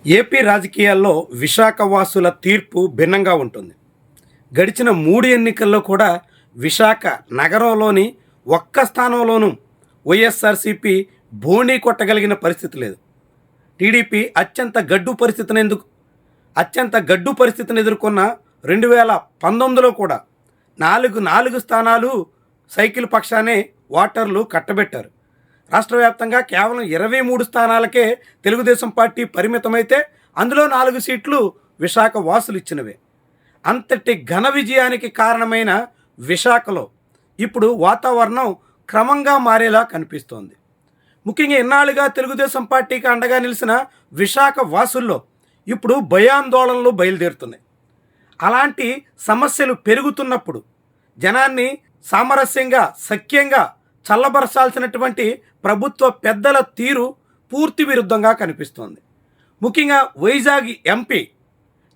AP రాజకీయాల్లో విశాఖ వాసుల తీర్పు భిన్నంగా ఉంటుంది. గడిచిన 3 ఎన్నికల్లో కూడా విశాఖ నగరంలోని ఒక్క స్థానంలోనూ వైఎస్ఆర్సీపీ బోణీ కొట్టగలిగిన పరిస్థితి లేదు. టీడీపీ అత్యంత గడ్డు పరిస్థితిని ఎదుర్కొన్న 2019లో కూడా నాలుగు స్థానాలు సైకిల్ పక్షానే ఓటర్లు కట్టబెట్టారు. రాష్ట్ర వ్యాప్తంగా కేవలం 23 స్థానాలకే తెలుగుదేశం పార్టీ పరిమితమైతే అందులో 4 సీట్లు విశాఖ వాసులు ఇచ్చినవే. అంతటి ఘన విజయానికి కారణమైన విశాఖలో ఇప్పుడు వాతావరణం క్రమంగా మారేలా కనిపిస్తోంది. ముఖ్యంగా ఇన్నాళ్ళుగా తెలుగుదేశం పార్టీకి అండగా నిలిచిన విశాఖ వాసుల్లో ఇప్పుడు భయాందోళనలు బయలుదేరుతున్నాయి. అలాంటి సమస్యలు పెరుగుతున్నప్పుడు జనాన్ని సామరస్యంగా సఖ్యంగా చల్లబరచాల్సినటువంటి ప్రభుత్వ పెద్దల తీరు పూర్తి విరుద్ధంగా కనిపిస్తోంది. ముఖ్యంగా వైజాగ్ ఎంపీ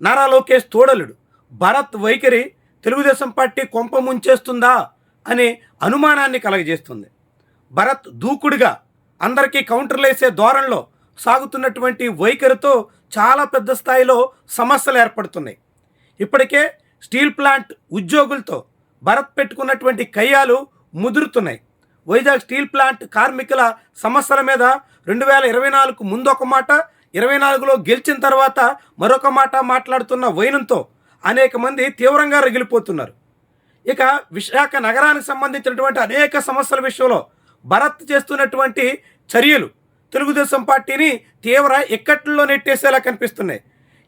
నారా లోకేష్ తోడలుడు భరత్ వైఖరి తెలుగుదేశం పార్టీ కొంప ముంచేస్తుందా అనే అనుమానాన్ని కలగజేస్తుంది. భరత్ దూకుడుగా అందరికీ కౌంటర్లు వేసే ధోరణిలో సాగుతున్నటువంటి వైఖరితో చాలా పెద్ద స్థాయిలో సమస్యలు ఏర్పడుతున్నాయి. ఇప్పటికే స్టీల్ ప్లాంట్ ఉద్యోగులతో భరత్ పెట్టుకున్నటువంటి కయ్యాలు ముదురుతున్నాయి. వైజాగ్ స్టీల్ ప్లాంట్ కార్మికుల సమస్యల మీద 2024కు ముందు ఒక మాట, 24లో గెలిచిన తర్వాత మరొక మాట మాట్లాడుతున్న వైనంతో అనేక మంది తీవ్రంగా రగిలిపోతున్నారు. ఇక విశాఖ నగరానికి సంబంధించినటువంటి అనేక సమస్యల విషయంలో భరత్ చేస్తున్నటువంటి చర్యలు తెలుగుదేశం పార్టీని తీవ్ర ఇక్కట్లో నెట్టేసేలా కనిపిస్తున్నాయి.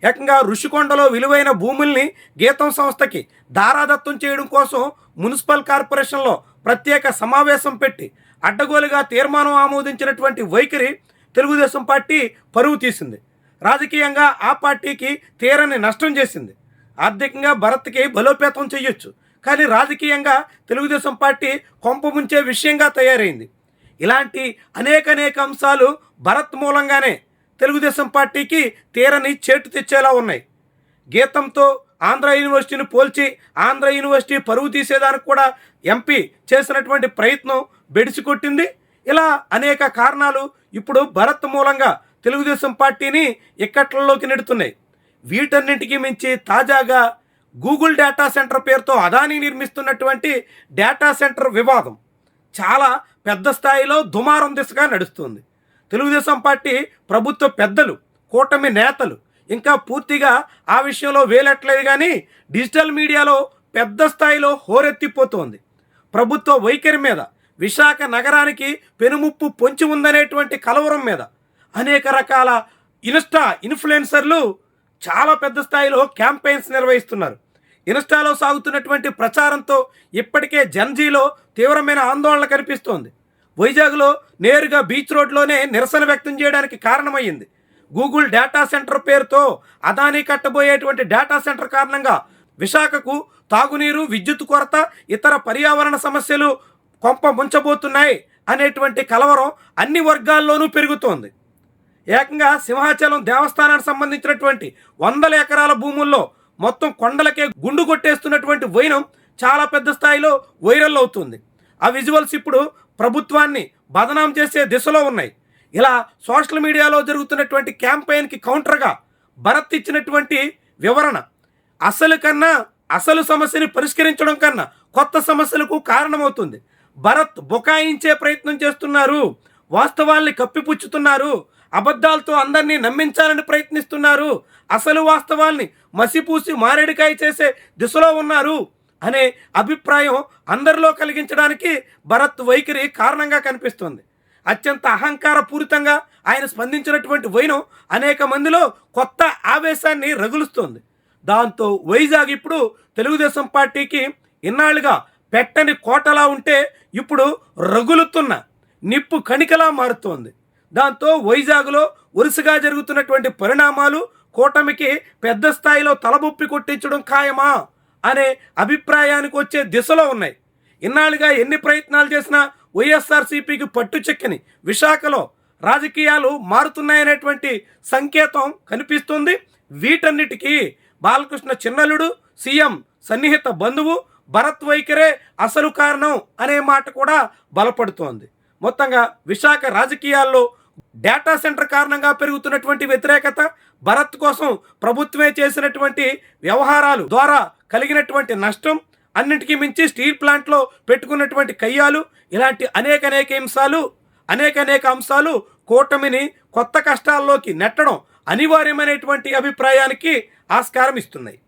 ఏకంగా ఋషికొండలో విలువైన భూముల్ని గీతం సంస్థకి దారాదత్తం చేయడం కోసం మున్సిపల్ కార్పొరేషన్లో ప్రత్యేక సమావేశం పెట్టి అడ్డగోలుగా తీర్మానం ఆమోదించినటువంటి వైఖరి తెలుగుదేశం పార్టీ పరువు తీసింది. రాజకీయంగా ఆ పార్టీకి తీరని నష్టం చేసింది. ఆర్థికంగా భరత్కి బలోపేతం చేయొచ్చు, కానీ రాజకీయంగా తెలుగుదేశం పార్టీ కొంప ముంచే విషయంగా తయారైంది. ఇలాంటి అనేక అంశాలు భరత్ మూలంగానే తెలుగుదేశం పార్టీకి తీరని చేటు తెచ్చేలా ఉన్నాయి. గీతంతో ఆంధ్ర యూనివర్సిటీని పోల్చి ఆంధ్ర యూనివర్సిటీ పరువు తీసేదానికి కూడా ఎంపీ చేసినటువంటి ప్రయత్నం బెడిసి కొట్టింది. ఇలా అనేక కారణాలు ఇప్పుడు భరత్ మూలంగా తెలుగుదేశం పార్టీని ఇక్కట్లలోకి నెడుతున్నాయి. వీటన్నింటికి మించి తాజాగా గూగుల్ డేటా సెంటర్ పేరుతో అదానీ నిర్మిస్తున్నటువంటి డేటా సెంటర్ వివాదం చాలా పెద్ద స్థాయిలో దుమారం దిశగా నడుస్తుంది. తెలుగుదేశం పార్టీ ప్రభుత్వ పెద్దలు, కూటమి నేతలు ఇంకా పూర్తిగా ఆ విషయంలో వేలట్లేదు, కానీ డిజిటల్ మీడియాలో పెద్ద స్థాయిలో హోరెత్తిపోతోంది. ప్రభుత్వ వైఖరి మీద, విశాఖ నగరానికి పెనుముప్పు పొంచి ఉందనేటువంటి కలవరం మీద అనేక రకాల ఇన్ఫ్లుయెన్సర్లు చాలా పెద్ద స్థాయిలో క్యాంపెయిన్స్ నిర్వహిస్తున్నారు. ఇన్స్టాలో సాగుతున్నటువంటి ప్రచారంతో ఇప్పటికే జన్జీలో తీవ్రమైన ఆందోళన కనిపిస్తోంది. వైజాగ్లో నేరుగా బీచ్ రోడ్లోనే నిరసన వ్యక్తం చేయడానికి కారణమైంది. గూగుల్ డేటా సెంటర్ పేరుతో అదానీ కట్టబోయేటువంటి డేటా సెంటర్ కారణంగా విశాఖకు తాగునీరు, విద్యుత్ కొరత, ఇతర పర్యావరణ సమస్యలు కొంప ముంచబోతున్నాయి అనేటువంటి కలవరం అన్ని వర్గాల్లోనూ పెరుగుతోంది. ఏకంగా సింహాచలం దేవస్థానానికి సంబంధించినటువంటి 100 ఎకరాల భూముల్లో మొత్తం కొండలకే గుండు కొట్టేస్తున్నటువంటి వైనం చాలా పెద్ద స్థాయిలో వైరల్ అవుతుంది. ఆ విజువల్స్ ఇప్పుడు ప్రభుత్వాన్ని బదనాం చేసే దిశలో ఉన్నాయి. ఇలా సోషల్ మీడియాలో జరుగుతున్నటువంటి క్యాంపెయిన్కి కౌంటర్గా భరత్ ఇచ్చినటువంటి వివరణ అసలు సమస్యని పరిష్కరించడం కన్నా కొత్త సమస్యలకు కారణమవుతుంది. భరత్ బుకాయించే ప్రయత్నం చేస్తున్నారు, వాస్తవాల్ని కప్పిపుచ్చుతున్నారు, అబద్ధాలతో అందరినీ నమ్మించాలని ప్రయత్నిస్తున్నారు, అసలు వాస్తవాల్ని మసిపూసి మారేడుకాయ చేసే దిశలో ఉన్నారు అనే అభిప్రాయం అందరిలో కలిగించడానికి భరత్ వైఖరి కారణంగా కనిపిస్తుంది. అత్యంత అహంకారపూరితంగా ఆయన స్పందించినటువంటి వైనం అనేక మందిలో కొత్త ఆవేశాన్ని రగులుస్తోంది. దాంతో వైజాగ్ ఇప్పుడు తెలుగుదేశం పార్టీకి ఇన్నాళ్ళుగా పెట్టని కోటలా ఉంటే ఇప్పుడు రగులుతున్న నిప్పు కణికలా మారుతోంది. దాంతో వైజాగ్లో వరుసగా జరుగుతున్నటువంటి పరిణామాలు కూటమికి పెద్ద స్థాయిలో తలబొప్పి కొట్టించడం ఖాయమా అనే అభిప్రాయానికి వచ్చే దిశలో ఉన్నాయి. ఇన్నాళ్ళుగా ఎన్ని ప్రయత్నాలు చేసినా వైఎస్ఆర్సీపీకి పట్టు చెక్కని విశాఖలో రాజకీయాలు మారుతున్నాయనేటువంటి సంకేతం కనిపిస్తుంది. వీటన్నిటికీ బాలకృష్ణ చిన్నలుడు, సీఎం సన్నిహిత బంధువు భరత్ వైఖరే అసలు కారణం అనే మాట కూడా బలపడుతోంది. మొత్తంగా విశాఖ రాజకీయాల్లో డేటా సెంటర్ కారణంగా పెరుగుతున్నటువంటి వ్యతిరేకత, భరత్ కోసం ప్రభుత్వమే చేసినటువంటి వ్యవహారాలు ద్వారా కలిగినటువంటి నష్టం, అన్నిటికీ మించి స్టీల్ ప్లాంట్లో పెట్టుకున్నటువంటి కయ్యాలు, ఇలాంటి అనేక అంశాలు కూటమిని కొత్త కష్టాల్లోకి నెట్టడం అనివార్యమైనటువంటి అభిప్రాయానికి ఆస్కారం ఇస్తున్నాయి.